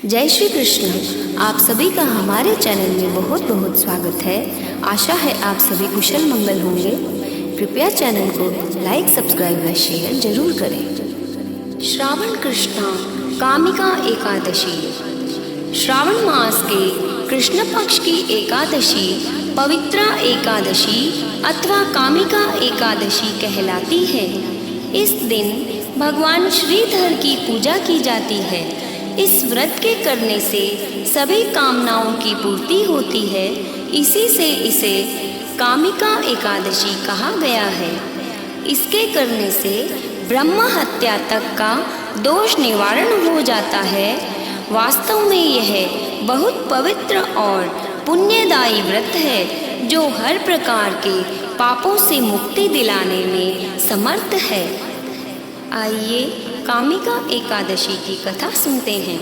जय श्री कृष्ण। आप सभी का हमारे चैनल में बहुत बहुत स्वागत है। आशा है आप सभी कुशल मंगल होंगे। कृपया चैनल को लाइक, सब्सक्राइब व शेयर जरूर करें। श्रावण कृष्णा कामिका एकादशी। श्रावण मास के कृष्ण पक्ष की एकादशी पवित्रा एकादशी अथवा कामिका एकादशी कहलाती है। इस दिन भगवान श्रीधर की पूजा की जाती है। इस व्रत के करने से सभी कामनाओं की पूर्ति होती है। इसी से इसे कामिका एकादशी कहा गया है। इसके करने से ब्रह्म हत्या तक का दोष निवारण हो जाता है। वास्तव में यह बहुत पवित्र और पुण्यदायी व्रत है जो हर प्रकार के पापों से मुक्ति दिलाने में समर्थ है। आइए कामिका एकादशी की कथा सुनते हैं।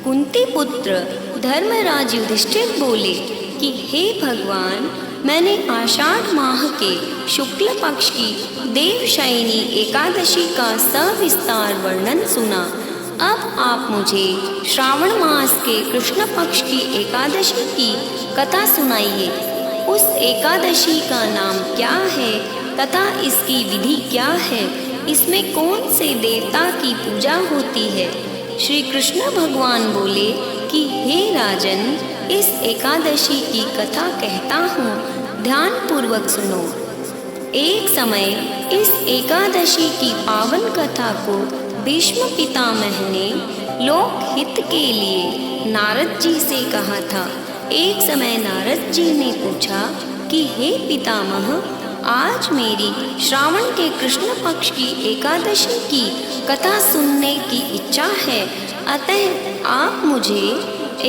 कुंती पुत्र धर्मराज युधिष्ठिर बोले कि हे भगवान, मैंने आषाढ़ माह के शुक्ल पक्ष की देवशयनी एकादशी का सविस्तार वर्णन सुना। अब आप मुझे श्रावण मास के कृष्ण पक्ष की एकादशी की कथा सुनाइए। उस एकादशी का नाम क्या है तथा इसकी विधि क्या है? इसमें कौन से देवता की पूजा होती है? श्री कृष्ण भगवान बोले कि हे राजन, इस एकादशी की कथा कहता हूँ, ध्यान पूर्वक सुनो। एक समय इस एकादशी की पावन कथा को भीष्म पितामह ने लोक हित के लिए नारद जी से कहा था। एक समय नारद जी ने पूछा कि हे पितामह, आज मेरी श्रावण के कृष्ण पक्ष की एकादशी की कथा सुनने की इच्छा है, अतः आप मुझे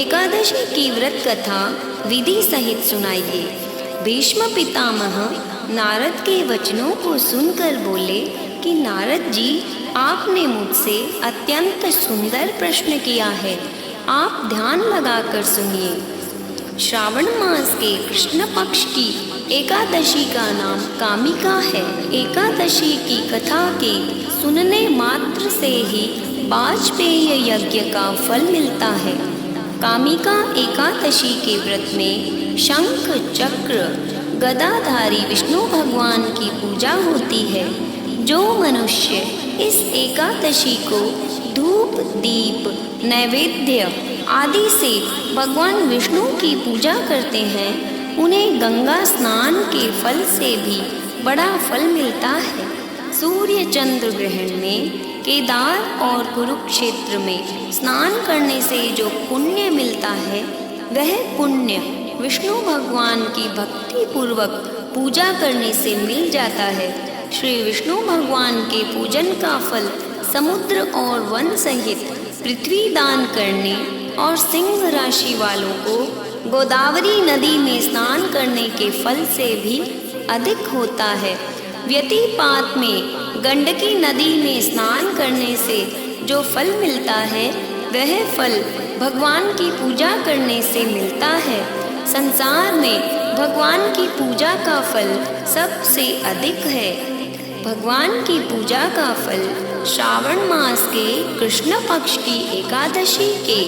एकादशी की व्रत कथा विधि सहित सुनाइए। भीष्म पितामह नारद के वचनों को सुनकर बोले कि नारद जी, आपने मुझसे अत्यंत सुंदर प्रश्न किया है। आप ध्यान लगाकर सुनिए। श्रावण मास के कृष्ण पक्ष की एकादशी का नाम कामिका है। एकादशी की कथा के सुनने मात्र से ही वाजपेय यज्ञ का फल मिलता है। कामिका एकादशी के व्रत में शंख चक्र गदाधारी विष्णु भगवान की पूजा होती है। जो मनुष्य इस एकादशी को धूप, दीप, नैवेद्य आदि से भगवान विष्णु की पूजा करते हैं, उन्हें गंगा स्नान के फल से भी बड़ा फल मिलता है। सूर्य चंद्र ग्रहण में केदार और कुरुक्षेत्र में स्नान करने से जो पुण्य मिलता है, वह पुण्य विष्णु भगवान की भक्ति पूर्वक पूजा करने से मिल जाता है। श्री विष्णु भगवान के पूजन का फल समुद्र और वन सहित पृथ्वी दान करने और सिंह राशि वालों को गोदावरी नदी में स्नान करने के फल से भी अधिक होता है। व्यतिपात में गंडकी नदी में स्नान करने से जो फल मिलता है, वह फल भगवान की पूजा करने से मिलता है। संसार में भगवान की पूजा का फल सबसे अधिक है। भगवान की पूजा का फल श्रावण मास के कृष्ण पक्ष की एकादशी के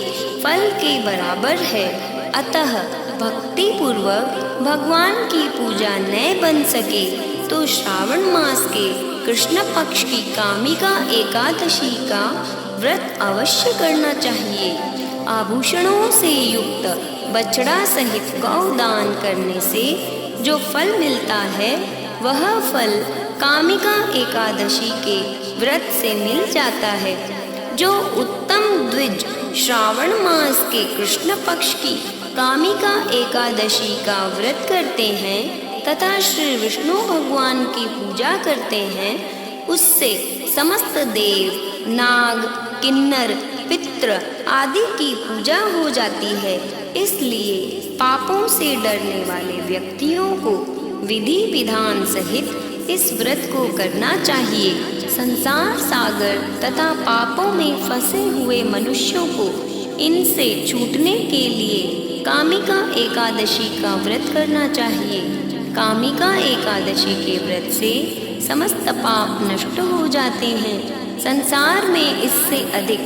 फल के बराबर है। अतः भक्ति पूर्वक भगवान की पूजा न बन सके तो श्रावण मास के कृष्ण पक्ष की कामिका एकादशी का व्रत अवश्य करना चाहिए। आभूषणों से युक्त बछड़ा सहित गौ दान करने से जो फल मिलता है, वह फल कामिका एकादशी के व्रत से मिल जाता है। जो उत्तम द्विज श्रावण मास के कृष्ण पक्ष की कामिका एकादशी का व्रत करते हैं तथा श्री विष्णु भगवान की पूजा करते हैं, उससे समस्त देव, नाग, किन्नर, पितृ आदि की पूजा हो जाती है। इसलिए पापों से डरने वाले व्यक्तियों को विधि विधान सहित इस व्रत को करना चाहिए। संसार सागर तथा पापों में फंसे हुए मनुष्यों को इनसे छूटने के लिए कामिका एकादशी का व्रत करना चाहिए। कामिका एकादशी के व्रत से समस्त पाप नष्ट हो जाते हैं। संसार में इससे अधिक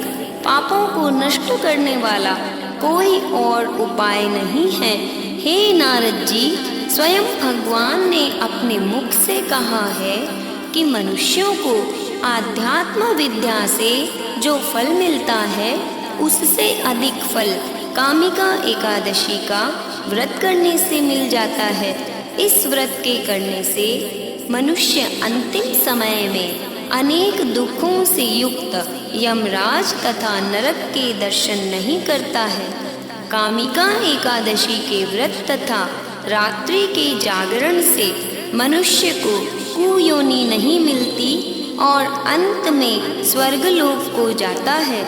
पापों को नष्ट करने वाला कोई और उपाय नहीं है। हे नारद जी, स्वयं भगवान ने अपने मुख से कहा है कि मनुष्यों को आध्यात्म विद्या से जो फल मिलता है उससे अधिक फल कामिका एकादशी का व्रत करने से मिल जाता है। इस व्रत के करने से मनुष्य अंतिम समय में अनेक दुखों से युक्त यमराज तथा नरक के दर्शन नहीं करता है। कामिका एकादशी के व्रत तथा रात्रि के जागरण से मनुष्य को कुयोनि नहीं मिलती और अंत में स्वर्गलोक को जाता है।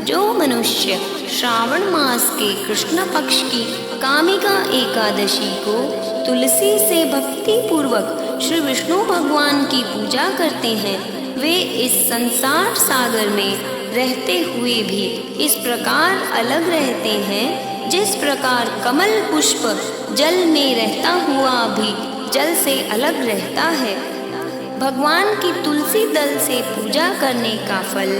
जो मनुष्य श्रावण मास के कृष्ण पक्ष की कामिका एकादशी को तुलसी से भक्ति पूर्वक श्री विष्णु भगवान की पूजा करते हैं, वे इस संसार सागर में रहते हुए भी इस प्रकार अलग रहते हैं जिस प्रकार कमल पुष्प जल में रहता हुआ भी जल से अलग रहता है। भगवान की तुलसी दल से पूजा करने का फल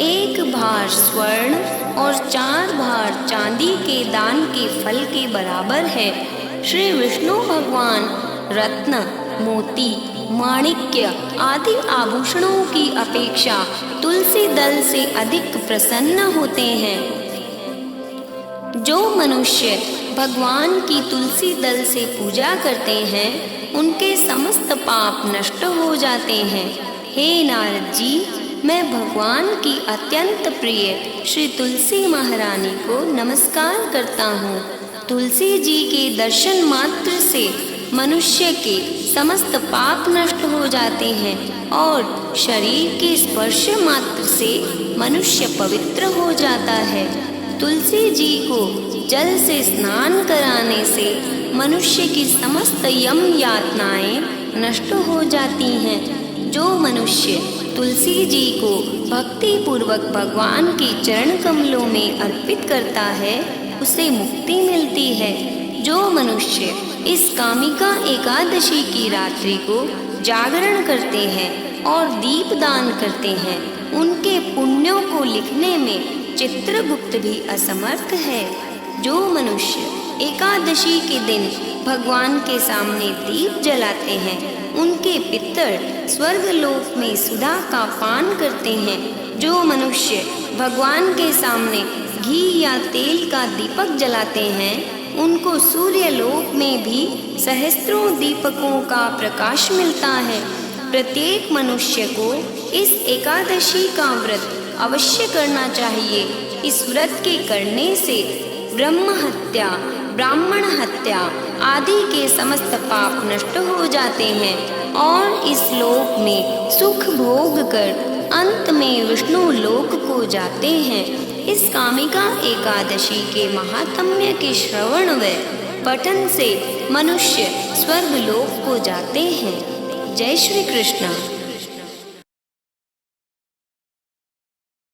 1 भार स्वर्ण और 4 भार चांदी के दान के फल के बराबर है। श्री विष्णु भगवान रत्न, मोती, माणिक्य आदि आभूषणों की अपेक्षा तुलसी दल से अधिक प्रसन्न होते हैं। जो मनुष्य भगवान की तुलसी दल से पूजा करते हैं उनके समस्त पाप नष्ट हो जाते हैं। हे नारद जी, मैं भगवान की अत्यंत प्रिय श्री तुलसी महारानी को नमस्कार करता हूँ। तुलसी जी के दर्शन मात्र से मनुष्य के समस्त पाप नष्ट हो जाते हैं और शरीर के स्पर्श मात्र से मनुष्य पवित्र हो जाता है। तुलसी जी को जल से स्नान कराने से मनुष्य की समस्त यम यातनाएं नष्ट हो जाती हैं। जो मनुष्य तुलसी जी को भक्ति पूर्वक भगवान के चरण कमलों में अर्पित करता है उसे मुक्ति मिलती है। जो मनुष्य इस कामिका एकादशी की रात्रि को जागरण करते हैं और दीपदान करते हैं उनके पुण्यों को लिखने में चित्रगुप्त भी असमर्थ है। जो मनुष्य एकादशी के दिन भगवान के सामने दीप जलाते हैं उनके पितर स्वर्गलोक में सुधा का पान करते हैं। जो मनुष्य भगवान के सामने घी या तेल का दीपक जलाते हैं उनको सूर्यलोक में भी सहस्त्रों दीपकों का प्रकाश मिलता है। प्रत्येक मनुष्य को इस एकादशी का व्रत अवश्य करना चाहिए। इस व्रत के करने से ब्रह्म हत्या, ब्राह्मण हत्या आदि के समस्त पाप नष्ट हो जाते हैं और इस लोक में सुख भोग कर अंत में विष्णु लोक को जाते हैं। इस कामिका एकादशी के महात्म्य के श्रवण व पठन से मनुष्य स्वर्ग लोक को जाते हैं। जय श्री कृष्ण।